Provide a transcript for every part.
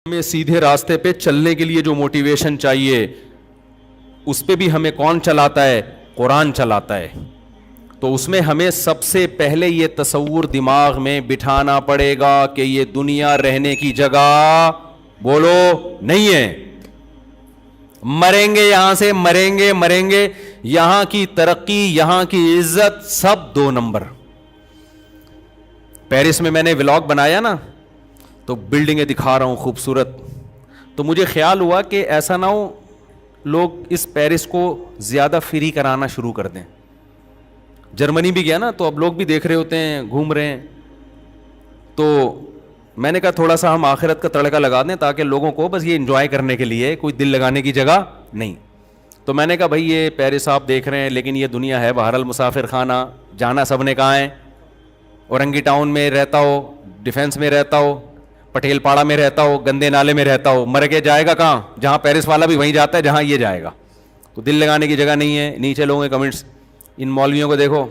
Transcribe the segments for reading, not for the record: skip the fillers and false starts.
ہمیں سیدھے راستے پہ چلنے کے لیے جو موٹیویشن چاہیے اس پہ بھی ہمیں کون چلاتا ہے؟ قرآن چلاتا ہے. تو اس میں ہمیں سب سے پہلے یہ تصور دماغ میں بٹھانا پڑے گا کہ یہ دنیا رہنے کی جگہ بولو نہیں ہے. مریں گے یہاں سے، مریں گے. یہاں کی ترقی، یہاں کی عزت سب 2 نمبر. پیرس میں نے ولاگ بنایا نا، تو بلڈنگیں دکھا رہا ہوں خوبصورت، تو مجھے خیال ہوا کہ ایسا نہ ہو لوگ اس پیرس کو زیادہ فری کرانا شروع کر دیں. جرمنی بھی گیا نا، تو اب لوگ بھی دیکھ رہے ہوتے ہیں، گھوم رہے ہیں. تو میں نے کہا تھوڑا سا ہم آخرت کا تڑکا لگا دیں تاکہ لوگوں کو بس یہ انجوائے کرنے کے لیے، کوئی دل لگانے کی جگہ نہیں. تو میں نے کہا بھائی یہ پیرس آپ دیکھ رہے ہیں، لیکن یہ دنیا ہے بہرحال مسافر خانہ، جانا سب نے کہاں ہے. اورنگی ٹاؤن میں رہتا ہو، ڈیفینس میں رہتا ہو، پٹیل پاڑا میں رہتا ہو، گندے نالے میں رہتا ہو، مر کے جائے گا کہاں؟ جہاں پیرس والا بھی وہیں جاتا ہے جہاں یہ جائے گا. تو دل لگانے کی جگہ نہیں ہے. نیچے لوگوں کے کمنٹس، ان مولویوں کو دیکھو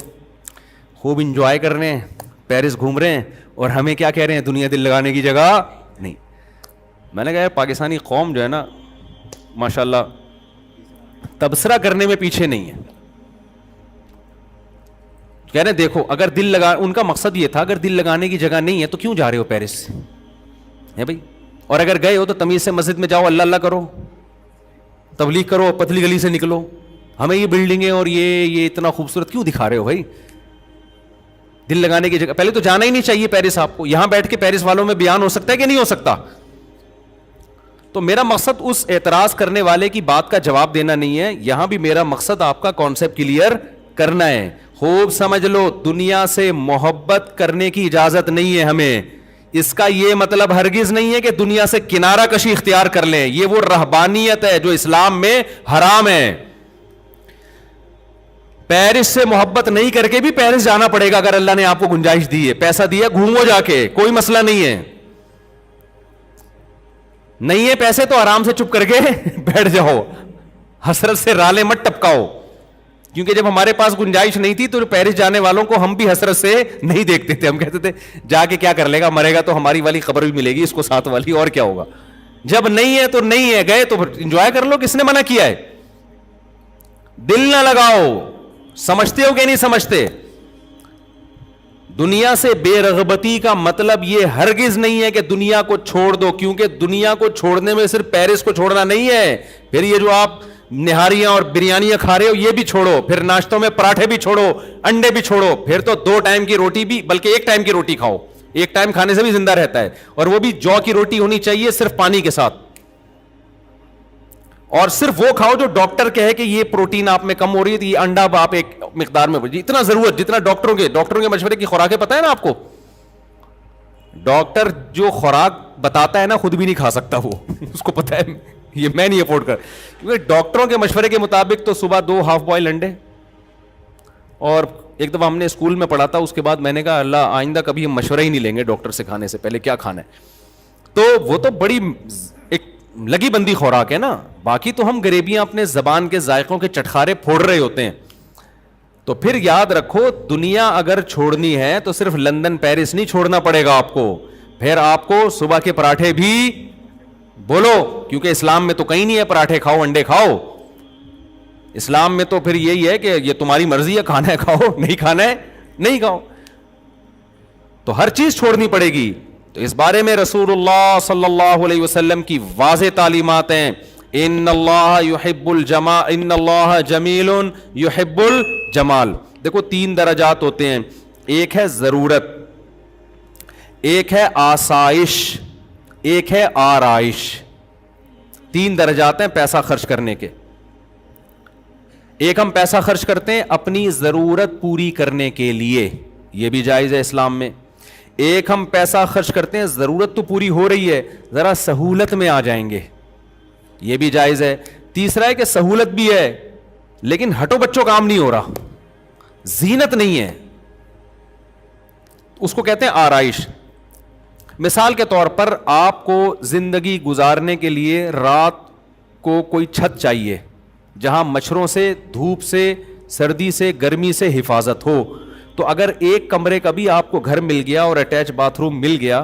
خوب انجوائے کر رہے ہیں، پیرس گھوم رہے ہیں، اور ہمیں کیا کہہ رہے ہیں؟ دنیا دل لگانے کی جگہ نہیں. میں نے کہا پاکستانی قوم جو ہے نا ماشاءاللہ تبصرہ کرنے میں پیچھے نہیں ہے. کہہ رہے دیکھو اگر دل لگا، ان کا مقصد یہ تھا اگر دل لگانے کی جگہ نہیں ہے تو کیوں جا رہے ہو پیرس ہے بھائی؟ اور اگر گئے ہو تو تمیز سے مسجد میں جاؤ، اللہ اللہ کرو، تبلیغ کرو، پتلی گلی سے نکلو. ہمیں یہ بلڈنگیں اور یہ اتنا خوبصورت کیوں دکھا رہے ہو بھائی؟ دل لگانے کی جگہ پہلے تو جانا ہی نہیں چاہیے پیرس. آپ کو یہاں بیٹھ کے پیرس والوں میں بیان ہو سکتا ہے کہ نہیں ہو سکتا؟ تو میرا مقصد اس اعتراض کرنے والے کی بات کا جواب دینا نہیں ہے، یہاں بھی میرا مقصد آپ کا کانسیپٹ کلیئر کرنا ہے. خوب سمجھ لو، دنیا سے محبت کرنے کی اجازت نہیں ہے ہمیں. اس کا یہ مطلب ہرگز نہیں ہے کہ دنیا سے کنارہ کشی اختیار کر لیں. یہ وہ رہبانیت ہے جو اسلام میں حرام ہے. پیرس سے محبت نہیں کر کے بھی پیرس جانا پڑے گا اگر اللہ نے آپ کو گنجائش دی ہے، پیسہ دیا، گھومو جا کے، کوئی مسئلہ نہیں ہے. نہیں ہے پیسے تو آرام سے چپ کر کے بیٹھ جاؤ، حسرت سے رالے مت ٹپکاؤ. کیونکہ جب ہمارے پاس گنجائش نہیں تھی تو پیرس جانے والوں کو ہم بھی حسرت سے نہیں دیکھتے تھے. ہم کہتے تھے جا کے کیا کر لے گا، مرے گا تو ہماری والی خبر بھی ملے گی اس کو، ساتھ والی، اور کیا ہوگا. جب نہیں ہے تو نہیں ہے، گئے تو انجوائے کر لو. کس نے منع کیا ہے؟ دل نہ لگاؤ. سمجھتے ہو کہ نہیں سمجھتے؟ دنیا سے بے رغبتی کا مطلب یہ ہرگز نہیں ہے کہ دنیا کو چھوڑ دو، کیونکہ دنیا کو چھوڑنے میں صرف پیرس کو چھوڑنا نہیں ہے. پھر یہ جو آپ نہاریاں اور بریانیاں کھا رہے ہو یہ بھی چھوڑو، پھر ناشتوں میں پراٹھے بھی چھوڑو، انڈے بھی چھوڑو، پھر تو 2 ٹائم کی روٹی بھی، بلکہ 1 ٹائم کی روٹی کھاؤ. 1 ٹائم کھانے سے بھی زندہ رہتا ہے، اور وہ بھی جو کی روٹی ہونی چاہیے صرف پانی کے ساتھ. اور صرف وہ کھاؤ جو ڈاکٹر کہے کہ یہ پروٹین آپ میں کم ہو رہی ہے، تو یہ انڈا آپ ایک مقدار میں اتنا ضرورت، جتنا ڈاکٹروں کے مشورے کی خوراکیں پتہ ہے نا آپ کو. ڈاکٹر جو خوراک بتاتا ہے نا خود بھی نہیں کھا سکتا وہ اس کو پتہ ہے یہ میں نہیں افورڈ کر، کیونکہ ڈاکٹروں کے مشورے کے مطابق تو صبح 2 ہاف بوائل انڈے. اور ایک دفعہ ہم نے اسکول میں پڑھا تھا، اس کے بعد میں نے کہا اللہ آئندہ کبھی ہم مشورہ ہی نہیں لیں گے ڈاکٹر سے کھانے سے پہلے کیا کھانا ہے. تو وہ تو بڑی ایک لگی بندی خوراک ہے نا. باقی تو ہم غریبیاں اپنے زبان کے ذائقوں کے چٹخارے پھوڑ رہے ہوتے ہیں. تو پھر یاد رکھو دنیا اگر چھوڑنی ہے تو صرف لندن پیرس نہیں چھوڑنا پڑے گا آپ کو، پھر آپ کو صبح کے پراٹھے بھی بولو، کیونکہ اسلام میں تو کہیں نہیں ہے پراٹھے کھاؤ انڈے کھاؤ. اسلام میں تو پھر یہی ہے کہ یہ تمہاری مرضی ہے، کھانا ہے کھاؤ، نہیں کھانا ہے نہیں کھاؤ. تو ہر چیز چھوڑنی پڑے گی. تو اس بارے میں رسول اللہ صلی اللہ علیہ وسلم کی واضح تعلیمات ہیں. ان اللہ یحب الجمال، ان اللہ جمیل یحب الجمال. دیکھو 3 درجات ہوتے ہیں، ایک ہے ضرورت، ایک ہے آسائش، ایک ہے آرائش. 3 درجات ہیں پیسہ خرچ کرنے کے. ایک ہم پیسہ خرچ کرتے ہیں اپنی ضرورت پوری کرنے کے لیے، یہ بھی جائز ہے اسلام میں. ایک ہم پیسہ خرچ کرتے ہیں ضرورت تو پوری ہو رہی ہے، ذرا سہولت میں آ جائیں گے، یہ بھی جائز ہے. تیسرا ہے کہ سہولت بھی ہے لیکن ہٹو بچوں کام نہیں ہو رہا، زینت نہیں ہے، اس کو کہتے ہیں آرائش. مثال کے طور پر آپ کو زندگی گزارنے کے لیے رات کو کوئی چھت چاہیے جہاں مچھروں سے، دھوپ سے، سردی سے، گرمی سے حفاظت ہو. تو اگر ایک کمرے کا بھی آپ کو گھر مل گیا اور اٹیچ باتھ روم مل گیا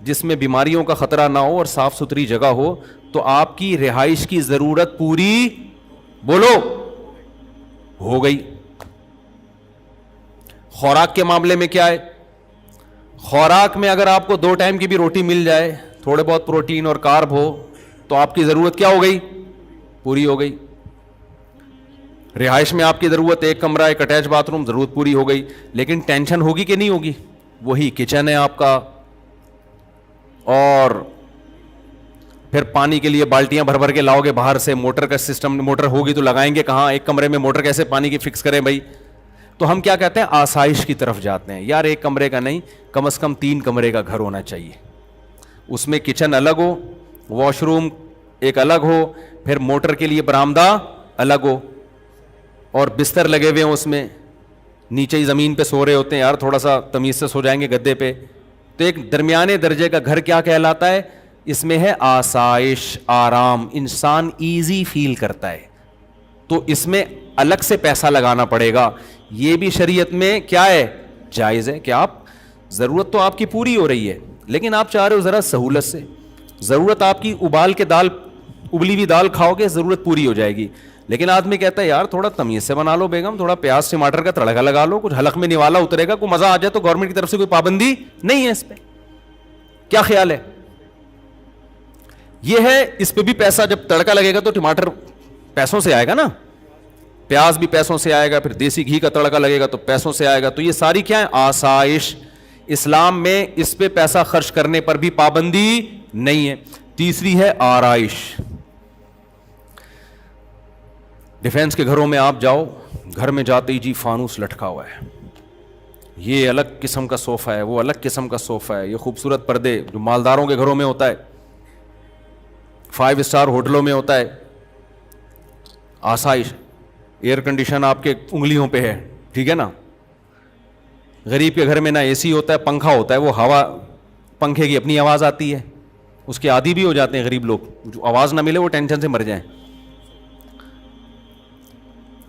جس میں بیماریوں کا خطرہ نہ ہو اور صاف ستھری جگہ ہو, تو آپ کی رہائش کی ضرورت پوری بولو ہو گئی. خوراک کے معاملے میں کیا ہے؟ خوراک میں اگر آپ کو 2 ٹائم کی بھی روٹی مل جائے, تھوڑے بہت پروٹین اور کارب ہو, تو آپ کی ضرورت کیا ہو گئی؟ پوری ہو گئی. رہائش میں آپ کی ضرورت 1 کمرہ, 1 اٹیچ باتھ روم, ضرورت پوری ہو گئی. لیکن ٹینشن ہوگی کہ نہیں ہوگی؟ وہی کچن ہے آپ کا, اور پھر پانی کے لیے بالٹیاں بھر بھر کے لاؤ گے باہر سے, موٹر کا سسٹم, موٹر ہوگی تو لگائیں گے کہاں؟ 1 کمرے میں موٹر کیسے پانی کی فکس کریں بھائی؟ تو ہم کیا کہتے ہیں؟ آسائش کی طرف جاتے ہیں. یار 1 کمرے کا نہیں, کم از کم 3 کمرے کا گھر ہونا چاہیے. اس میں کچن الگ ہو, واش روم ایک الگ ہو, پھر موٹر کے لیے برآمدہ الگ ہو, اور بستر لگے ہوئے ہوں اس میں. نیچے ہی زمین پہ سو رہے ہوتے ہیں, یار تھوڑا سا تمیز سے سو جائیں گے گدے پہ. تو ایک درمیانے درجے کا گھر کیا کہلاتا ہے؟ اس میں ہے آسائش, آرام, انسان ایزی فیل کرتا ہے. تو اس میں الگ سے پیسہ لگانا پڑے گا. یہ بھی شریعت میں کیا ہے؟ جائز ہے کہ آپ, ضرورت تو آپ کی پوری ہو رہی ہے, لیکن آپ چاہ رہے ہو ذرا سہولت سے. ضرورت آپ کی ابال کے دال, ابلی ہوئی دال کھاؤ گے, ضرورت پوری ہو جائے گی. لیکن آدمی کہتا ہے یار تھوڑا تمیز سے بنا لو بیگم, تھوڑا پیاز ٹماٹر کا تڑکا لگا لو, کچھ حلق میں نوالا اترے گا, کوئی مزہ آ جائے. تو گورنمنٹ کی طرف سے کوئی پابندی نہیں ہے اس پہ. کیا خیال ہے؟ یہ ہے, اس پہ بھی پیسہ, جب تڑکا لگے گا تو ٹماٹر پیسوں سے آئے گا نا, پیاز بھی پیسوں سے آئے گا, پھر دیسی گھی کا تڑکا لگے گا تو پیسوں سے آئے گا. تو یہ ساری کیا ہے؟ آسائش. اسلام میں اس پہ پیسہ خرچ کرنے پر بھی پابندی نہیں ہے. تیسری ہے آرائش. ڈیفینس کے گھروں میں آپ جاؤ, گھر میں جاتے ہی جی فانوس لٹکا ہوا ہے, یہ الگ قسم کا صوفہ ہے, وہ الگ قسم کا صوفہ ہے, یہ خوبصورت پردے جو مالداروں کے گھروں میں ہوتا ہے, 5 اسٹار ہوٹلوں میں ہوتا ہے. آسائش, ایئر کنڈیشن آپ کے انگلیوں پہ ہے, ٹھیک ہے نا. غریب کے گھر میں نہ اے سی ہوتا ہے, پنکھا ہوتا ہے, وہ ہوا, پنکھے کی اپنی آواز آتی ہے, اس کے عادی بھی ہو جاتے ہیں غریب لوگ, جو آواز نہ ملے وہ ٹینشن سے مر جائیں.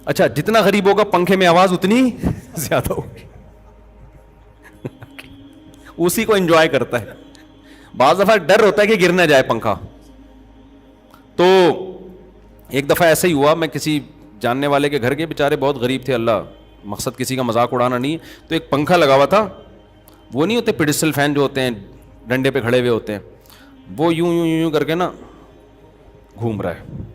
اچھا, جتنا غریب ہوگا پنکھے میں آواز اتنی زیادہ ہوگی, اسی کو انجوائے کرتا ہے. بعض دفعہ ڈر ہوتا ہے کہ گر نہ جائے پنکھا. تو ایک دفعہ ایسے ہی ہوا, میں کسی جاننے والے کے گھر کے, بیچارے بہت غریب تھے, اللہ, مقصد کسی کا مذاق اڑانا نہیں ہے. تو ایک پنکھا لگا ہوا تھا, وہ نہیں ہوتے پیڈسٹل فین جو ہوتے ہیں ڈنڈے پہ کھڑے ہوئے ہوتے ہیں, وہ یوں یوں یوں کر کے نا گھوم رہا ہے.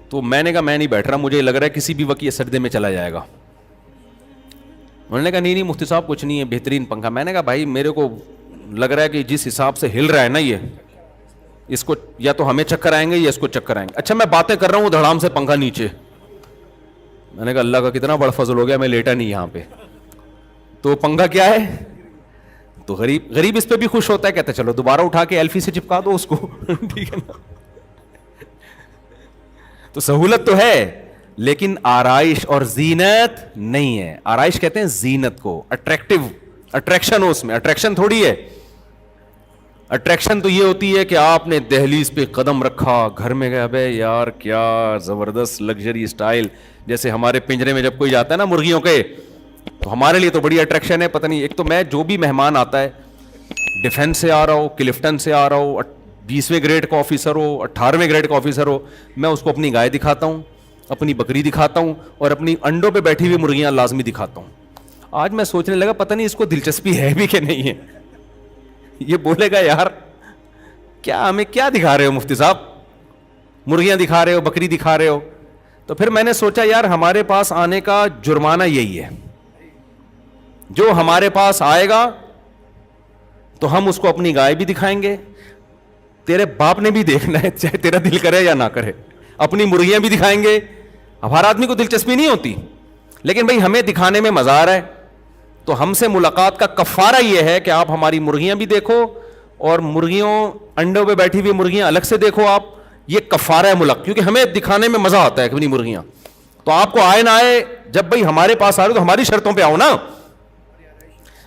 تو میں نے کہا میں نہیں بیٹھ رہا, مجھے لگ رہا ہے کسی بھی وقت یہ سجدے میں چلا جائے گا. انہوں نے کہا نہیں مفتی صاحب کچھ نہیں ہے, بہترین پنکھا. میں نے کہا بھائی میرے کو لگ رہا ہے کہ جس حساب سے ہل رہا ہے نا یہ, اس کو یا تو ہمیں چکر آئیں گے یا اس کو چکر آئیں گے. اچھا میں باتیں کر رہا ہوں, دھڑام سے پنکھا نیچے. میں نے کہا اللہ کا کتنا بڑا فضل ہو گیا, میں لیٹا نہیں یہاں پہ. تو پنکھا کیا ہے, تو غریب اس پہ بھی خوش ہوتا ہے, کہتا ہے چلو دوبارہ اٹھا کے ایلفی سے چپکا دو اس کو, ٹھیک ہے نا. تو سہولت تو ہے, لیکن آرائش اور زینت نہیں ہے. آرائش کہتے ہیں زینت کو, اٹریکشن ہو اس میں. اٹریکشن تھوڑی ہے, اٹریکشن تو یہ ہوتی ہے کہ آپ نے دہلیز پہ قدم رکھا, گھر میں گیا, بے یار کیا زبردست لگژری اسٹائل. جیسے ہمارے پنجرے میں جب کوئی جاتا ہے نا مرغیوں کے, تو ہمارے لیے تو بڑی اٹریکشن ہے. پتہ نہیں, ایک تو میں جو بھی مہمان آتا ہے, ڈیفینس سے آ رہا ہو, کلفٹن سے آ رہا ہو, 20ویں گریڈ کا آفیسر ہو, 18ویں گریڈ کا آفیسر ہو, میں اس کو اپنی گائے دکھاتا ہوں, اپنی بکری دکھاتا ہوں, اور اپنی انڈوں پہ بیٹھی ہوئی مرغیاں لازمی دکھاتا ہوں. آج میں سوچنے لگا پتہ نہیں اس کو دلچسپی ہے بھی کہ نہیں ہے. یہ بولے گا یار کیا ہمیں کیا دکھا رہے ہو مفتی صاحب, مرغیاں دکھا رہے ہو, بکری دکھا رہے ہو. تو پھر میں نے سوچا یار ہمارے پاس آنے کا جرمانہ یہی ہے, جو ہمارے پاس آئے گا تو ہم اس کو اپنی گائے بھی دکھائیں گے, تیرے باپ نے بھی دیکھنا ہے چاہے تیرا دل کرے یا نہ کرے, اپنی مرغیاں بھی دکھائیں گے. اب ہر آدمی کو دلچسپی نہیں ہوتی, لیکن بھائی ہمیں دکھانے میں مزہ آ رہا ہے, تو ہم سے ملاقات کا کفارہ یہ ہے کہ آپ ہماری مرغیاں بھی دیکھو, اور مرغیوں انڈوں پہ بیٹھی ہوئی مرغیاں الگ سے دیکھو آپ. یہ کفارہ ہے ملک, کیونکہ ہمیں دکھانے میں مزہ آتا ہے اپنی مرغیاں. تو آپ کو آئے نہ آئے, جب بھائی ہمارے پاس آ رہے تو ہماری شرطوں پہ آؤ نا.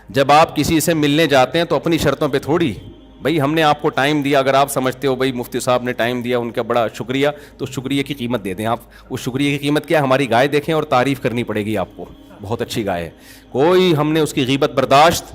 جب آپ کسی سے ملنے جاتے ہیں تو اپنی شرطوں پہ تھوڑی, بھائی ہم نے آپ کو ٹائم دیا, اگر آپ سمجھتے ہو بھائی مفتی صاحب نے ٹائم دیا ان کا بڑا شکریہ, تو شکریہ کی قیمت دے دیں آپ. اس شکریہ کی قیمت کیا ہے, ہماری گائے دیکھیں اور تعریف کرنی پڑے گی آپ کو, بہت اچھی گائے ہے. کوئی ہم نے اس کی غیبت برداشت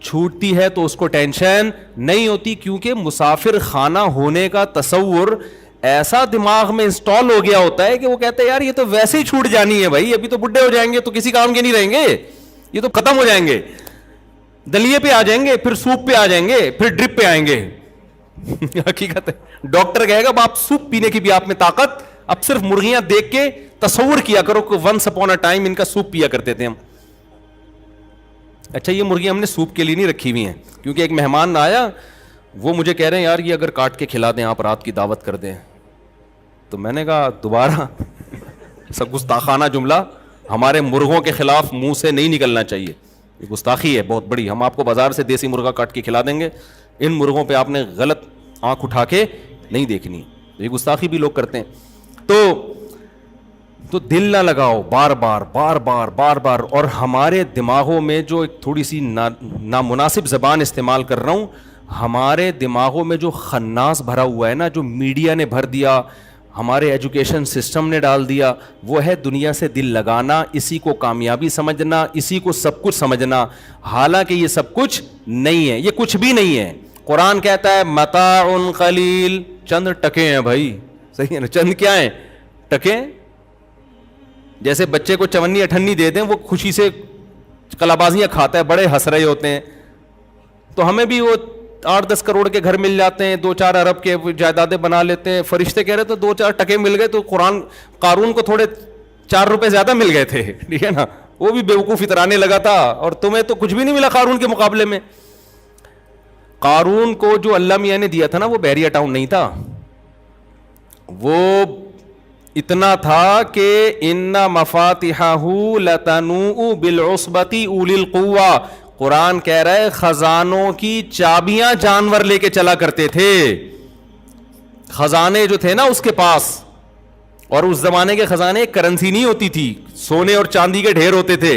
چھوٹتی ہے تو اس کو ٹینشن نہیں ہوتی, کیونکہ مسافر خانہ ہونے کا تصور ایسا دماغ میں انسٹال ہو گیا ہوتا ہے کہ وہ کہتے ہیں یار یہ تو ویسے ہی چھوٹ جانی ہے بھائی, ابھی تو بڈھے ہو جائیں گے تو کسی کام کے نہیں رہیں گے, یہ تو ختم ہو جائیں گے, دلیے پہ آ جائیں گے, پھر سوپ پہ آ جائیں گے, پھر ڈرپ پہ آئیں گے. حقیقت ہے, ڈاکٹر کہے گا آپ سوپ پینے کی بھی آپ میں طاقت, اب صرف مرغیاں دیکھ کے تصور کیا کرو کہ ونس اپون اے ٹائم ان کا سوپ پیا کرتے تھے ہم. اچھا یہ مرغیاں ہم نے سوپ کے لیے نہیں رکھی ہوئی ہیں, کیونکہ ایک مہمان آیا, وہ مجھے کہہ رہے ہیں یار یہ اگر کاٹ کے کھلا دیں آپ, رات کی دعوت کر دیں. تو میں نے کہا دوبارہ سب گستاخانہ جملہ ہمارے مرغوں کے خلاف منہ سے نہیں نکلنا چاہیے, یہ گستاخی ہے بہت بڑی. ہم آپ کو بازار سے دیسی مرغا کاٹ کے کھلا دیں گے, ان مرغوں پہ آپ نے غلط آنکھ اٹھا کے نہیں دیکھنی, یہ گستاخی بھی لوگ کرتے ہیں. تو دل نہ لگاؤ بار بار بار بار بار بار. اور ہمارے دماغوں میں جو ایک تھوڑی سی نامناسب زبان استعمال کر رہا ہوں, ہمارے دماغوں میں جو خناس بھرا ہوا ہے نا, جو میڈیا نے بھر دیا, ہمارے ایجوکیشن سسٹم نے ڈال دیا, وہ ہے دنیا سے دل لگانا, اسی کو کامیابی سمجھنا, اسی کو سب کچھ سمجھنا. حالانکہ یہ سب کچھ نہیں ہے, یہ کچھ بھی نہیں ہے. قرآن کہتا ہے متاع قلیل, چند ٹکے ہیں بھائی, صحیح ہے نا, چند کیا ہیں, ٹکے. جیسے بچے کو چونی اٹھنی دے دیں وہ خوشی سے کلابازیاں کھاتا ہے, بڑے ہنس رہے ہوتے ہیں. تو ہمیں بھی وہ 8-10 کروڑ کے گھر مل جاتے ہیں, 2-4 ارب کے جائیدادیں بنا لیتے ہیں. فرشتے کہہ رہے تو 2-4 ٹکے مل گئے, تو قارون کو تھوڑے 4 روپے زیادہ مل گئے تھے, ٹھیک ہے نا, وہ بھی بیوقوف اترانے لگا تھا, اور تمہیں تو کچھ بھی نہیں ملا قارون کے مقابلے میں. قارون کو جو اللہ میاں نے دیا تھا نا, وہ بحریہ ٹاؤن نہیں تھا, وہ اتنا تھا کہ ان مفاتحہ لتنوء بالعصبۃ اولی القوہ. قرآن کہہ رہا ہے خزانوں کی چابیاں جانور لے کے چلا کرتے تھے, خزانے جو تھے نا اس کے پاس. اور اس زمانے کے خزانے کرنسی نہیں ہوتی تھی, سونے اور چاندی کے ڈھیر ہوتے تھے.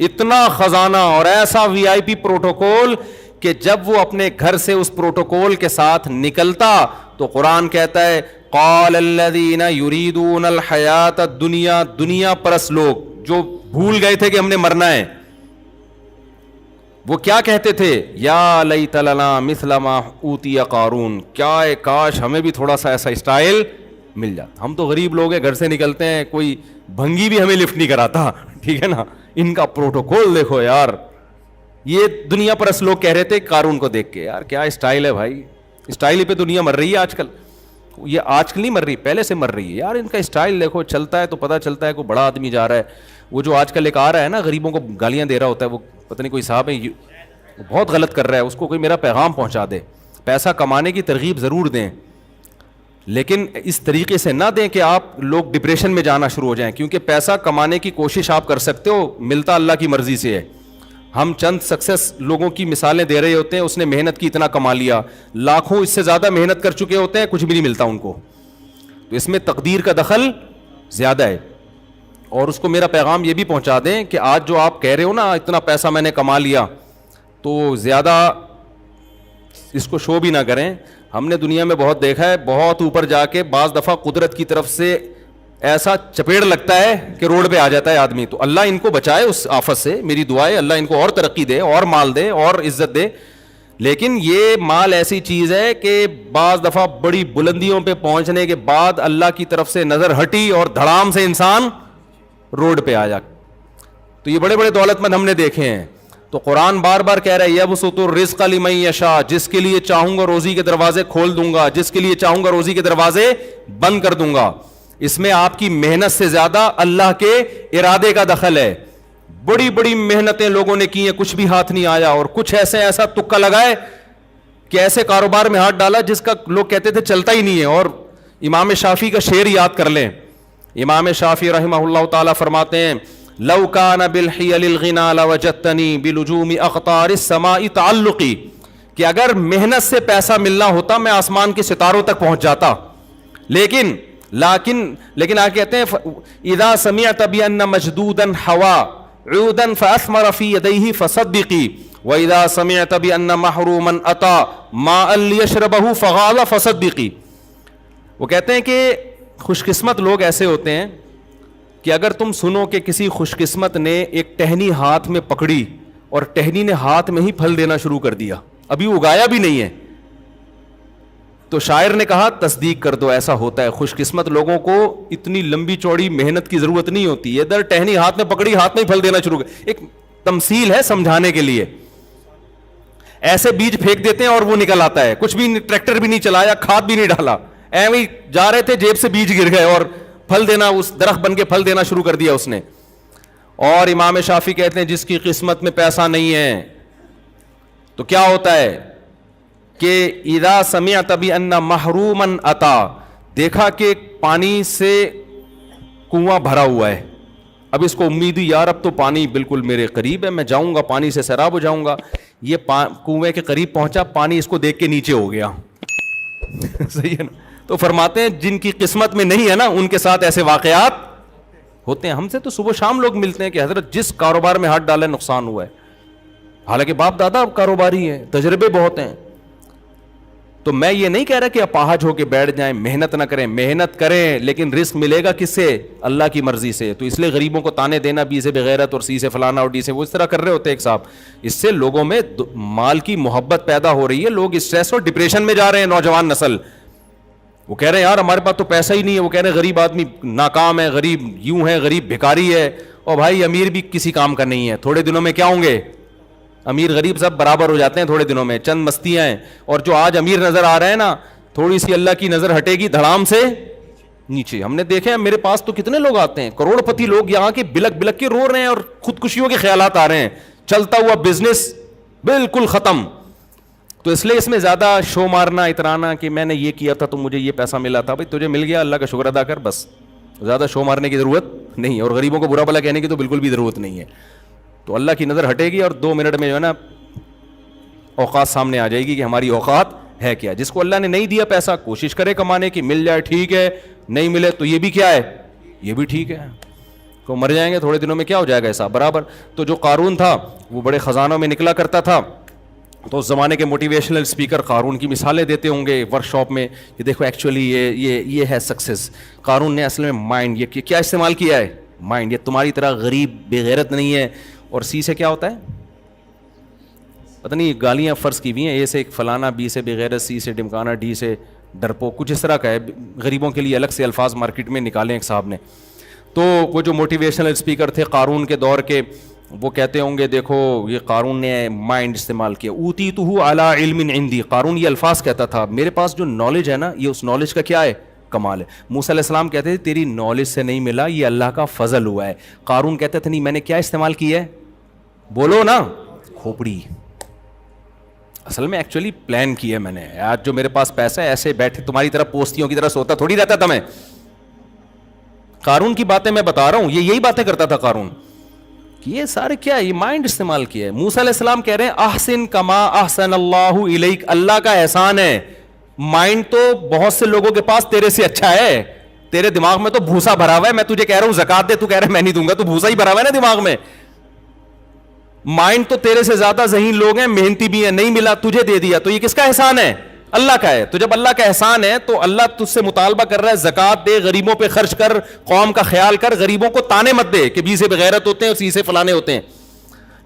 اتنا خزانہ اور ایسا وی آئی پی پروٹوکول کہ جب وہ اپنے گھر سے اس پروٹوکول کے ساتھ نکلتا تو قرآن کہتا ہے قال الذین یریدون الحیات الدنیا, دنیا پرس لوگ جو بھول گئے تھے کہ ہم نے مرنا ہے, وہ کیا کہتے تھے, یا لیت لنا مثل ما اوتی قارون, کیا کاش ہمیں بھی تھوڑا سا ایسا اسٹائل مل جاتا. ہم تو غریب لوگ ہیں, گھر سے نکلتے ہیں, کوئی بھنگی بھی ہمیں لفٹ نہیں کراتا, ٹھیک ہے نا. ان کا پروٹوکول دیکھو یار. یہ دنیا پرس لوگ کہہ رہے تھے قارون کو دیکھ کے, یار کیا اسٹائل ہے بھائی, اسٹائل ہی پہ دنیا مر رہی ہے آج کل. یہ آج کل نہیں مر رہی, پہلے سے مر رہی ہے یار. ان کا اسٹائل دیکھو, چلتا ہے تو پتہ چلتا ہے کوئی بڑا آدمی جا رہا ہے. وہ جو آج کل ایک آ رہا ہے نا غریبوں کو گالیاں دے رہا ہوتا ہے, وہ پتہ نہیں کوئی صاحب ہے, بہت غلط کر رہا ہے, اس کو کوئی میرا پیغام پہنچا دے. پیسہ کمانے کی ترغیب ضرور دیں, لیکن اس طریقے سے نہ دیں کہ آپ لوگ ڈپریشن میں جانا شروع ہو جائیں, کیونکہ پیسہ کمانے کی کوشش آپ کر سکتے ہو, ملتا اللہ کی مرضی سے ہے. ہم چند سکسیس لوگوں کی مثالیں دے رہے ہوتے ہیں, اس نے محنت کی اتنا کما لیا, لاکھوں اس سے زیادہ محنت کر چکے ہوتے ہیں, کچھ بھی نہیں ملتا ان کو. تو اس میں تقدیر کا دخل زیادہ ہے. اور اس کو میرا پیغام یہ بھی پہنچا دیں کہ آج جو آپ کہہ رہے ہو نا اتنا پیسہ میں نے کما لیا, تو زیادہ اس کو شو بھی نہ کریں. ہم نے دنیا میں بہت دیکھا ہے, بہت اوپر جا کے بعض دفعہ قدرت کی طرف سے ایسا چپیڑ لگتا ہے کہ روڈ پہ آ جاتا ہے آدمی. تو اللہ ان کو بچائے اس آفت سے, میری دعا ہے اللہ ان کو اور ترقی دے, اور مال دے, اور عزت دے. لیکن یہ مال ایسی چیز ہے کہ بعض دفعہ بڑی بلندیوں پہ پہنچنے کے بعد اللہ کی طرف سے نظر ہٹی اور دھڑام سے انسان روڈ پہ آ جا. تو یہ بڑے بڑے دولت مند ہم نے دیکھے ہیں. تو قرآن بار بار کہہ رہا ہے یبسط الرزق لمن یشاء, جس کے لیے چاہوں گا روزی کے دروازے کھول دوں گا, جس کے لیے چاہوں گا روزی کے دروازے بند کر دوں گا. اس میں آپ کی محنت سے زیادہ اللہ کے ارادے کا دخل ہے. بڑی بڑی محنتیں لوگوں نے کی ہیں, کچھ بھی ہاتھ نہیں آیا, اور کچھ ایسا تکا لگائے کہ ایسے کاروبار میں ہاتھ ڈالا جس کا لوگ کہتے تھے چلتا ہی نہیں ہے. اور امام شافعی کا شعر یاد کر لیں. امام شافعی رحمہ اللہ تعالی فرماتے ہیں لو کان بالحیل الغنا لوجدتنی بلجوم اقطار السماء تعلقی, کہ اگر محنت سے پیسہ ملنا ہوتا میں آسمان کے ستاروں تک پہنچ جاتا. لیکن آگے کہتے ہیں اذا سمعت بان مجدودا حوا عودا فاثمر في يديه فصدقي واذا سمعت بان محروما اتى ماء ليشربه فغال فصدقي. وہ کہتے ہیں کہ خوش قسمت لوگ ایسے ہوتے ہیں کہ اگر تم سنو کہ کسی خوش قسمت نے ایک ٹہنی ہاتھ میں پکڑی اور ٹہنی نے ہاتھ میں ہی پھل دینا شروع کر دیا, ابھی اگایا بھی نہیں ہے. تو شاعر نے کہا تصدیق کر دو ایسا ہوتا ہے, خوش قسمت لوگوں کو اتنی لمبی چوڑی محنت کی ضرورت نہیں ہوتی ہے, ادھر ٹہنی ہاتھ میں پکڑی, ہاتھ میں ہی پھل دینا شروع کر. ایک تمثیل ہے سمجھانے کے لیے. ایسے بیج پھینک دیتے ہیں اور وہ نکل آتا ہے, کچھ بھی ٹریکٹر بھی نہیں چلایا, کھاد بھی نہیں ڈالا, ایویں جا رہے تھے جیب سے بیج گر گئے اور پھل دینا, اس درخت بن کے پھل دینا شروع کر دیا اس نے. اور امام شافعی کہتے ہیں جس کی قسمت میں پیسہ نہیں ہے تو کیا ہوتا ہے کہ اذا سمعت بان محروما اتا, دیکھا کہ پانی سے کنواں بھرا ہوا ہے, اب اس کو امید ہوئی یار اب تو پانی بالکل میرے قریب ہے, میں جاؤں گا پانی سے سیراب ہو جاؤں گا. یہ کنویں کے قریب پہنچا, پانی اس کو دیکھ کے نیچے ہو گیا. صحیح ہے نا. تو فرماتے ہیں جن کی قسمت میں نہیں ہے نا ان کے ساتھ ایسے واقعات ہوتے ہیں. ہم سے تو صبح شام لوگ ملتے ہیں کہ حضرت جس کاروبار میں ہاتھ ڈالا نقصان ہوا ہے, حالانکہ باپ دادا کاروباری ہیں, تجربے بہت ہیں. تو میں یہ نہیں کہہ رہا کہ اپاہج ہو کے بیٹھ جائیں, محنت نہ کریں, محنت کریں, لیکن رزق ملے گا کس سے؟ اللہ کی مرضی سے. تو اس لیے غریبوں کو تانے دینا, بی سے بغیرت اور سی سے فلانا اور ڈی سے, وہ اس طرح کر رہے ہوتے ہیں ایک صاحب, اس سے لوگوں میں مال کی محبت پیدا ہو رہی ہے, لوگ اسٹریس اور ڈپریشن میں جا رہے ہیں. نوجوان نسل وہ کہہ رہے ہیں یار ہمارے پاس تو پیسہ ہی نہیں ہے, وہ کہہ رہے ہیں غریب آدمی ناکام ہے, غریب یوں ہے, غریب بھکاری ہے. اور بھائی امیر بھی کسی کام کا نہیں ہے, تھوڑے دنوں میں کیا ہوں گے, امیر غریب سب برابر ہو جاتے ہیں تھوڑے دنوں میں, چند مستیاں ہیں. اور جو آج امیر نظر آ رہے ہیں نا, تھوڑی سی اللہ کی نظر ہٹے گی دھڑام سے نیچے. ہم نے دیکھے ہیں, میرے پاس تو کتنے لوگ آتے ہیں, کروڑ پتی لوگ یہاں کے بلک بلک کے رو رہے ہیں اور خودکشیوں کے خیالات آ رہے ہیں, چلتا ہوا بزنس بالکل ختم. تو اس لیے اس میں زیادہ شو مارنا, اترانا کہ میں نے یہ کیا تھا تو مجھے یہ پیسہ ملا تھا, بھائی تجھے مل گیا اللہ کا شکر ادا کر, بس. زیادہ شو مارنے کی ضرورت نہیں ہے, اور غریبوں کو برا بھلا کہنے کی تو بالکل بھی ضرورت نہیں ہے. تو اللہ کی نظر ہٹے گی اور 2 منٹ میں جو ہے نا اوقات سامنے آ جائے گی کہ ہماری اوقات ہے کیا. جس کو اللہ نے نہیں دیا پیسہ, کوشش کرے کمانے کی, مل جائے ٹھیک ہے, نہیں ملے تو یہ بھی کیا ہے, یہ بھی ٹھیک ہے. تو مر جائیں گے تھوڑے دنوں میں, کیا ہو جائے گا ایسا برابر. تو جو قارون تھا وہ بڑے خزانوں میں نکلا کرتا تھا, تو اس زمانے کے موٹیویشنل اسپیکر قارون کی مثالیں دیتے ہوں گے ورک شاپ میں کہ دیکھو ایکچولی یہ ہے سکسیس. قارون نے اصل میں مائنڈ, یہ کیا استعمال کیا ہے, مائنڈ. یہ تمہاری طرح غریب بے غیرت نہیں ہے. اور سی سے کیا ہوتا ہے پتہ نہیں, گالیاں فرض کی ہوئی ہیں, اے سے فلانا, بی سے بغیرت, سی سے ڈمکانا, ڈی سے ڈرپو, کچھ اس طرح کا ہے. غریبوں کے لیے الگ سے الفاظ مارکیٹ میں نکالے ایک صاحب نے. تو وہ جو موٹیویشنل اسپیکر تھے قارون کے دور کے, وہ کہتے ہوں گے دیکھو یہ قارون نے مائنڈ استعمال کیا. اوتیتہ علی علم عندی, قارون یہ الفاظ کہتا تھا میرے پاس جو نالج ہے نا, یہ اس نالج کا کیا ہے, کمال ہے. موسیٰ علیہ السلام کہتے تھے تیری نالج سے نہیں ملا, یہ اللہ کا فضل ہوا ہے. قارون کہتے تھے نہیں میں نے کیا استعمال کیا ہے, بولو نا, کھوپڑی. اصل میں ایکچولی پلان کی ہے میں نے, آج جو میرے پاس پیسہ ہے ایسے بیٹھے تمہاری طرح پوستیوں کی طرح سوتا تھوڑی رہتا تھا میں. قارون کی باتیں میں بتا رہا ہوں, یہ یہی باتیں کرتا تھا قارون, کہ یہ سارے کیا ہے, یہ مائنڈ استعمال کیا ہے. موسیٰ علیہ السلام کہہ رہے ہیں احسن کما احسن اللہ الیک, اللہ کا احسان ہے. مائنڈ تو بہت سے لوگوں کے پاس تیرے سے اچھا ہے, تیرے دماغ میں تو بھوسا بھرا ہوا ہے. میں تجھے کہہ رہا ہوں زکات دے, تو کہہ رہا ہے میں نہیں دوں گا, تو بھوسا ہی بھرا ہوا ہے نا دماغ میں. مائنڈ تو تیرے سے زیادہ ذہین لوگ ہیں, محنتی بھی ہیں, نہیں ملا تجھے دے دیا, تو یہ کس کا احسان ہے, اللہ کا ہے. تو جب اللہ کا احسان ہے تو اللہ تجھ سے مطالبہ کر رہا ہے زکات دے, غریبوں پہ خرچ کر, قوم کا خیال کر, غریبوں کو تانے مت دے کہ بی سے بغیرت ہوتے ہیں اور سی سے فلانے ہوتے ہیں.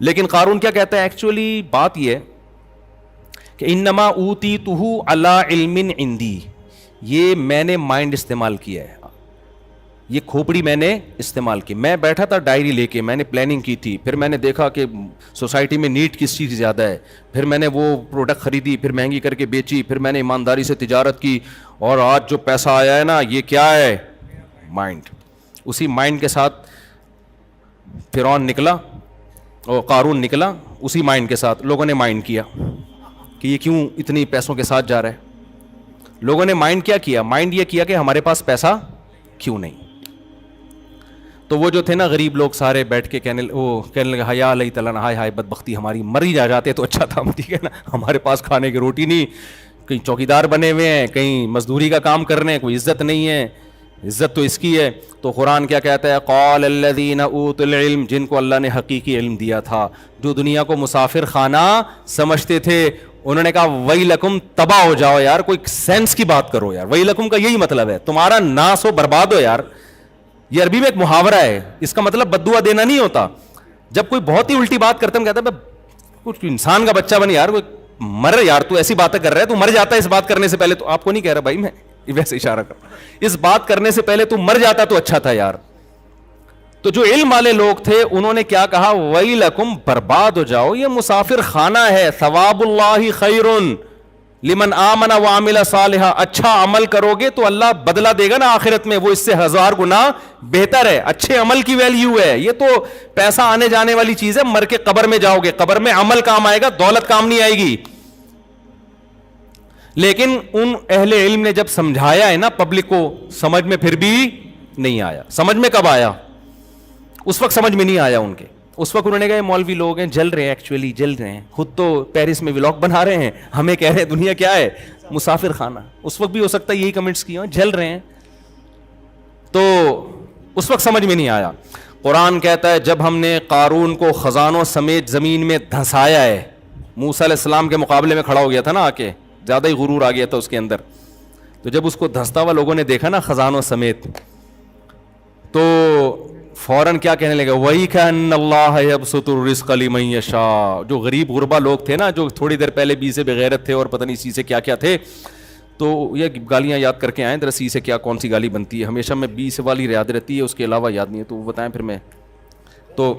لیکن قارون کیا کہتا ہے, ایکچولی بات یہ ہے کہ انما اوتیتہ علی علم عندی, یہ میں نے مائنڈ استعمال کیا ہے, یہ کھوپڑی میں نے استعمال کی. میں بیٹھا تھا ڈائری لے کے, میں نے پلاننگ کی تھی, پھر میں نے دیکھا کہ سوسائٹی میں نیڈ کس چیز زیادہ ہے, پھر میں نے وہ پروڈکٹ خریدی, پھر مہنگی کر کے بیچی, پھر میں نے ایمانداری سے تجارت کی, اور آج جو پیسہ آیا ہے نا یہ کیا ہے, مائنڈ. اسی مائنڈ کے ساتھ فرعون نکلا اور قارون نکلا, اسی مائنڈ کے ساتھ لوگوں نے مائنڈ کیا کہ یہ کیوں اتنی پیسوں کے ساتھ جا رہا ہے. لوگوں نے مائنڈ کیا کیا, مائنڈ یہ کیا کہ ہمارے پاس پیسہ کیوں نہیں. تو وہ جو تھے نا غریب لوگ سارے بیٹھ کے کہنے لگے حیا علیہ تعالیٰ, ہائے ہائے بدبختی ہماری, مر ہی جاتے تو اچھا تھا, ٹھیک ہے نا, ہمارے پاس کھانے کی روٹی نہیں, کہیں چوکیدار بنے ہوئے ہیں, کہیں مزدوری کا کام کر رہے ہیں, کوئی عزت نہیں ہے, عزت تو اس کی ہے. تو قرآن کیا کہتا ہے, قال الذین اوتوا العلم, جن کو اللہ نے حقیقی علم دیا تھا, جو دنیا کو مسافر خانہ سمجھتے تھے, انہوں نے کہا ویلکم, تباہ ہو جاؤ یار, کوئی سینس کی بات کرو یار. ویلکم کا یہی مطلب ہے تمہارا ناس ہو, برباد ہو یار. یہ عربی میں ایک محاورہ ہے, اس کا مطلب بد دعا دینا نہیں ہوتا. جب کوئی بہت ہی الٹی بات کرتا ہے, کہتا ہے کچھ انسان کا بچہ بن یار, مر یار, تو ایسی باتیں کر رہا ہے, تو مر جاتا ہے اس بات کرنے سے پہلے. تو آپ کو نہیں کہہ رہا بھائی, میں ویسے اشارہ کر, اس بات کرنے سے پہلے تو مر جاتا تو اچھا تھا یار. تو جو علم والے لوگ تھے انہوں نے کیا کہا, ویلکم, برباد ہو جاؤ, یہ مسافر خانہ ہے. ثواب اللہ خیر لمن آمن وعمل صالحا, اچھا عمل کرو گے تو اللہ بدلہ دے گا نا آخرت میں, وہ اس سے 1000 گنا بہتر ہے. اچھے عمل کی ویلیو ہے. یہ تو پیسہ آنے جانے والی چیز ہے, مر کے قبر میں جاؤ گے, قبر میں عمل کام آئے گا, دولت کام نہیں آئے گی. لیکن ان اہل علم نے جب سمجھایا ہے نا پبلک کو, سمجھ میں پھر بھی نہیں آیا. سمجھ میں کب آیا؟ اس وقت سمجھ میں نہیں آیا ان کے. اس وقت انہوں نے کہا مولوی لوگ ہیں, جل رہے ہیں, ایکچولی جل رہے ہیں, خود تو پیرس میں ولاگ بنا رہے ہیں, ہمیں کہہ رہے ہیں دنیا کیا ہے, مسافر خانہ. اس وقت بھی ہو سکتا ہے یہی کمنٹس کیے ہوں, جل رہے ہیں. تو اس وقت سمجھ میں نہیں آیا. قرآن کہتا ہے جب ہم نے قارون کو خزانوں سمیت زمین میں دھنسایا ہے, موسیٰ علیہ السلام کے مقابلے میں کھڑا ہو گیا تھا نا, آ کے زیادہ ہی غرور آ گیا تھا اس کے اندر. تو جب اس کو دھنستا ہوا لوگوں نے دیکھا نا خزانوں سمیت, تو فوراً کیا کہنے لگے, وہی کان اللہ یبسط الرزق لمن یشاء. جو غریب غربا لوگ تھے نا, جو تھوڑی دیر پہلے بی سے بغیرت تھے اور پتہ نہیں سی سے کیا کیا تھے, تو یہ گالیاں یاد کر کے آئیں ذرا, سی سے کیا کون سی گالی بنتی ہے. ہمیشہ میں بی سے والی یاد رہتی ہے, اس کے علاوہ یاد نہیں ہے, تو وہ بتائیں پھر. میں تو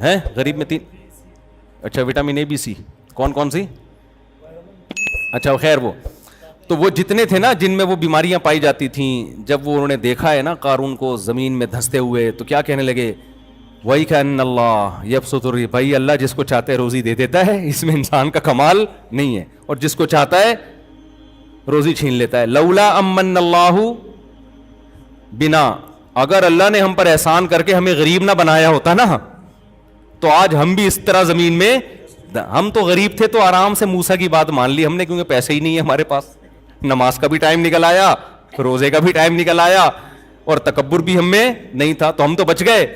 ہیں غریب میں 3, اچھا وٹامن اے بی سی, کون کون سی, اچھا خیر وہ تو وہ جتنے تھے نا جن میں وہ بیماریاں پائی جاتی تھیں, جب وہ انہوں نے دیکھا ہے نا قارون کو زمین میں دھنستے ہوئے, تو کیا کہنے لگے, وہی کان اللہ یبسط الرزق, بھائی اللہ جس کو چاہتا ہے روزی دے دیتا ہے, اس میں انسان کا کمال نہیں ہے, اور جس کو چاہتا ہے روزی چھین لیتا ہے. لولا امن اللہ بنا, اگر اللہ نے ہم پر احسان کر کے ہمیں غریب نہ بنایا ہوتا نا, تو آج ہم بھی اس طرح زمین میں, ہم تو غریب تھے تو آرام سے موسیٰ کی بات مان لی ہم نے, کیونکہ پیسے ہی نہیں ہے ہمارے پاس, نماز کا بھی ٹائم نکل آیا, روزے کا بھی ٹائم نکل آیا, اور تکبر بھی ہم میں نہیں تھا, تو ہم تو بچ گئے.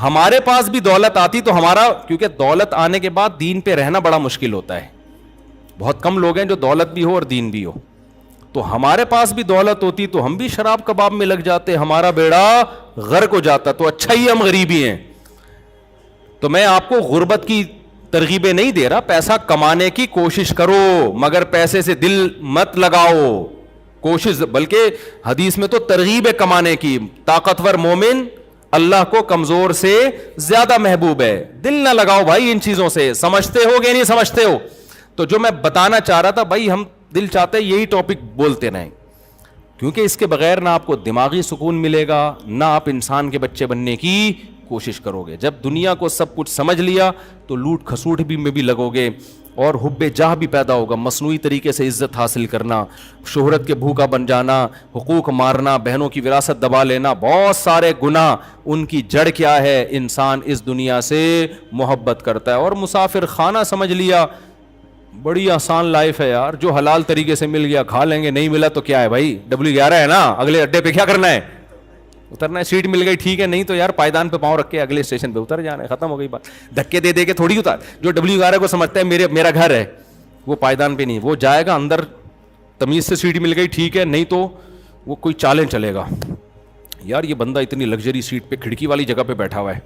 ہمارے پاس بھی دولت آتی تو ہمارا, کیونکہ دولت آنے کے بعد دین پہ رہنا بڑا مشکل ہوتا ہے, بہت کم لوگ ہیں جو دولت بھی ہو اور دین بھی ہو. تو ہمارے پاس بھی دولت ہوتی تو ہم بھی شراب کباب میں لگ جاتے, ہمارا بیڑا غرق ہو جاتا. تو اچھا ہی ہم غریب ہی ہیں. تو میں آپ کو غربت کی ترغیبیں نہیں دے رہا, پیسہ کمانے کی کوشش کرو, مگر پیسے سے دل مت لگاؤ, کوشش. بلکہ حدیث میں تو ترغیب ہے کمانے کی, طاقتور مومن اللہ کو کمزور سے زیادہ محبوب ہے. دل نہ لگاؤ بھائی ان چیزوں سے, سمجھتے ہو کہ نہیں سمجھتے ہو. تو جو میں بتانا چاہ رہا تھا بھائی, ہم دل چاہتے ہیں یہی ٹاپک بولتے رہیں, کیونکہ اس کے بغیر نہ آپ کو دماغی سکون ملے گا, نہ آپ انسان کے بچے بننے کی کوشش کرو گے. جب دنیا کو سب کچھ سمجھ لیا تو لوٹ کھسوٹ بھی میں بھی لگو گے, اور حب جاہ بھی پیدا ہوگا, مصنوعی طریقے سے عزت حاصل کرنا, شہرت کے بھوکا بن جانا, حقوق مارنا, بہنوں کی وراثت دبا لینا, بہت سارے گناہ. ان کی جڑ کیا ہے, انسان اس دنیا سے محبت کرتا ہے. اور مسافر خانہ سمجھ لیا, بڑی آسان لائف ہے یار, جو حلال طریقے سے مل گیا کھا لیں گے, نہیں ملا تو کیا ہے بھائی, W11 ہے نا, اگلے اڈے پہ کیا کرنا ہے, اترنا ہے. سیٹ مل گئی ٹھیک ہے, نہیں تو یار پائدان پہ پاؤں رکھ کے اگلے اسٹیشن پہ اتر جانا ہے, ختم ہو گئی بات. دھکے دے دے کے تھوڑی اتار. جو W11 کو سمجھتا ہے میرا گھر ہے, وہ پائدان پہ نہیں, وہ جائے گا اندر, تمیز سے سیٹ مل گئی ٹھیک ہے, نہیں تو وہ کوئی چالیں چلے گا. یار یہ بندہ اتنی لگژری سیٹ پہ کھڑکی والی جگہ پہ بیٹھا ہوا ہے.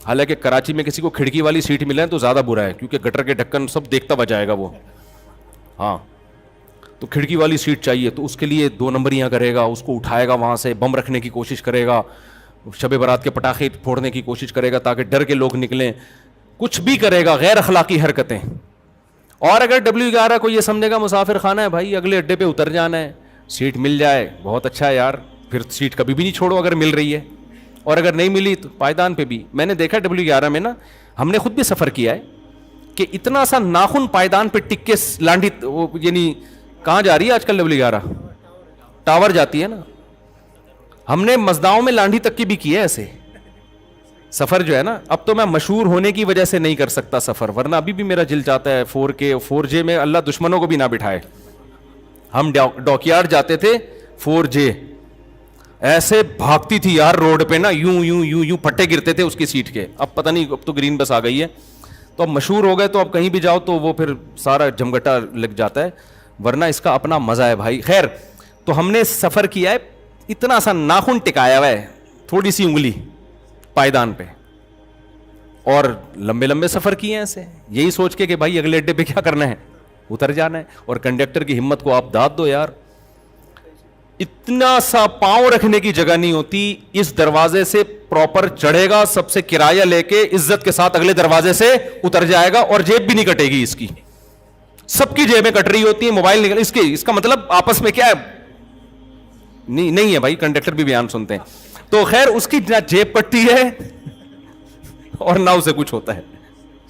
حالانکہ کراچی میں کسی کو کھڑکی والی سیٹ ملے تو زیادہ برا ہے, کیونکہ گٹر کے ڈھکن سب دیکھتا بجائے گا وہ. ہاں تو کھڑکی والی سیٹ چاہیے, تو اس کے لیے 2 نمبریاں کرے گا, اس کو اٹھائے گا, وہاں سے بم رکھنے کی کوشش کرے گا, شب برات کے پٹاخے پھوڑنے کی کوشش کرے گا تاکہ ڈر کے لوگ نکلیں, کچھ بھی کرے گا, غیر اخلاقی حرکتیں. اور اگر W11 کو یہ سمجھے گا مسافر خانہ ہے بھائی, اگلے اڈے پہ اتر جانا ہے, سیٹ مل جائے بہت اچھا ہے یار, پھر سیٹ کبھی بھی نہیں چھوڑو اگر مل رہی ہے, اور اگر نہیں ملی تو پائدان پہ بھی. میں نے دیکھا W11 میں نا, ہم نے خود بھی سفر کیا ہے, کہ اتنا سا ناخن پائدان پہ ٹک کے لانڈی, یعنی کہاں جا رہی ہے آج کل W11, ٹاور جاتی ہے نا. ہم نے مزداؤں میں لانڈی تک کی بھی کی ہے ایسے سفر جو ہے نا. اب تو میں مشہور ہونے کی وجہ سے نہیں کر سکتا سفر, ورنہ ابھی بھی میرا دل چاہتا ہے 4K 4J میں, اللہ دشمنوں کو بھی نہ بٹھائے. ہم ڈاکیارڈ جاتے تھے 4J, ایسے بھاگتی تھی یار روڈ پہ نا, یوں یوں یوں یوں پھٹے گرتے تھے اس کی سیٹ کے. اب پتہ نہیں, اب تو گرین بس آ گئی ہے, تو اب مشہور ہو گئے, تو اب کہیں بھی جاؤ تو وہ پھر سارا جمگٹا لگ جاتا ہے, ورنہ اس کا اپنا مزہ ہے بھائی. خیر, تو ہم نے سفر کیا ہے, اتنا سا ناخن ٹکایا ہوا ہے, تھوڑی سی انگلی پائدان پہ, اور لمبے لمبے سفر کیے ہیں ایسے, یہی سوچ کے کہ بھائی اگلے اڈے پہ کیا کرنا ہے, اتر جانا ہے. اور کنڈکٹر کی ہمت کو آپ داد دو یار, اتنا سا پاؤں رکھنے کی جگہ نہیں ہوتی. اس دروازے سے پراپر چڑھے گا, سب سے کرایہ لے کے عزت کے ساتھ اگلے دروازے سے اتر جائے گا, اور جیب بھی نہیں کٹے گی اس کی, سب کی جیبیں کٹ رہی ہوتی ہیں, موبائل نکل, اس کا مطلب آپس میں کیا ہے, نہیں ہے بھائی, کنڈکٹر بھی بیان سنتے ہیں. تو خیر اس کی نہ جیب کٹتی ہے اور نہ اسے کچھ ہوتا ہے,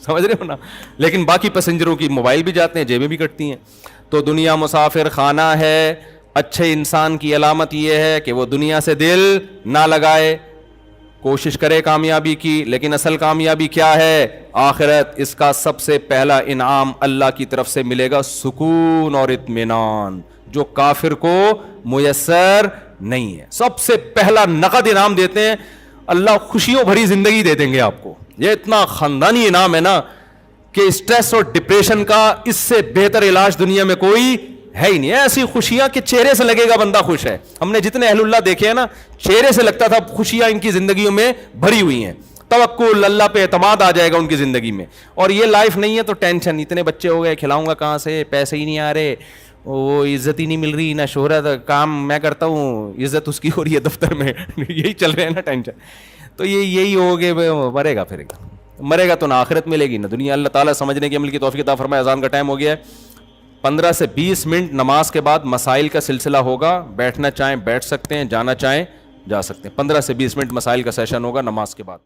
سمجھ رہے ہو نا. لیکن باقی پیسنجروں کی موبائل بھی جاتے ہیں, جیبیں بھی کٹتی ہیں. تو دنیا مسافر خانہ ہے. اچھے انسان کی علامت یہ ہے کہ وہ دنیا سے دل نہ لگائے, کوشش کرے کامیابی کی, لیکن اصل کامیابی کیا ہے, آخرت. اس کا سب سے پہلا انعام اللہ کی طرف سے ملے گا سکون اور اطمینان, جو کافر کو میسر نہیں ہے. سب سے پہلا نقد انعام دیتے ہیں اللہ, خوشیوں بھری زندگی دے دیں گے آپ کو. یہ اتنا خاندانی انعام ہے نا کہ اسٹریس اور ڈپریشن کا اس سے بہتر علاج دنیا میں کوئی ہے ہی نہیں. ایسی خوشیاں کہ چہرے سے لگے گا بندہ خوش ہے. ہم نے جتنے اہل اللہ دیکھے ہیں نا, چہرے سے لگتا تھا خوشیاں ان کی زندگیوں میں بھری ہوئی ہیں, توکل اللہ پہ اعتماد آ جائے گا ان کی زندگی میں. اور یہ لائف نہیں ہے تو ٹینشن, اتنے بچے ہو گئے, کھلاؤں گا کہاں سے, پیسے ہی نہیں آ رہے, وہ عزت ہی نہیں مل رہی, نہ شہرت, کام میں کرتا ہوں عزت اس کی ہو رہی ہے دفتر میں, یہی چل رہے ہیں نا ٹینشن. تو یہی ہو گئے, مرے گا پھر مرے گا تو نہ آخرت ملے گی نہ دنیا. اللہ تعالیٰ سمجھنے کی عمل کی توفیق عطا فرمائے. اذان کا ٹائم ہو گیا ہے. 15 سے 20 منٹ نماز کے بعد مسائل کا سلسلہ ہوگا, بیٹھنا چاہیں بیٹھ سکتے ہیں, جانا چاہیں جا سکتے ہیں. 15 سے 20 منٹ مسائل کا سیشن ہوگا نماز کے بعد.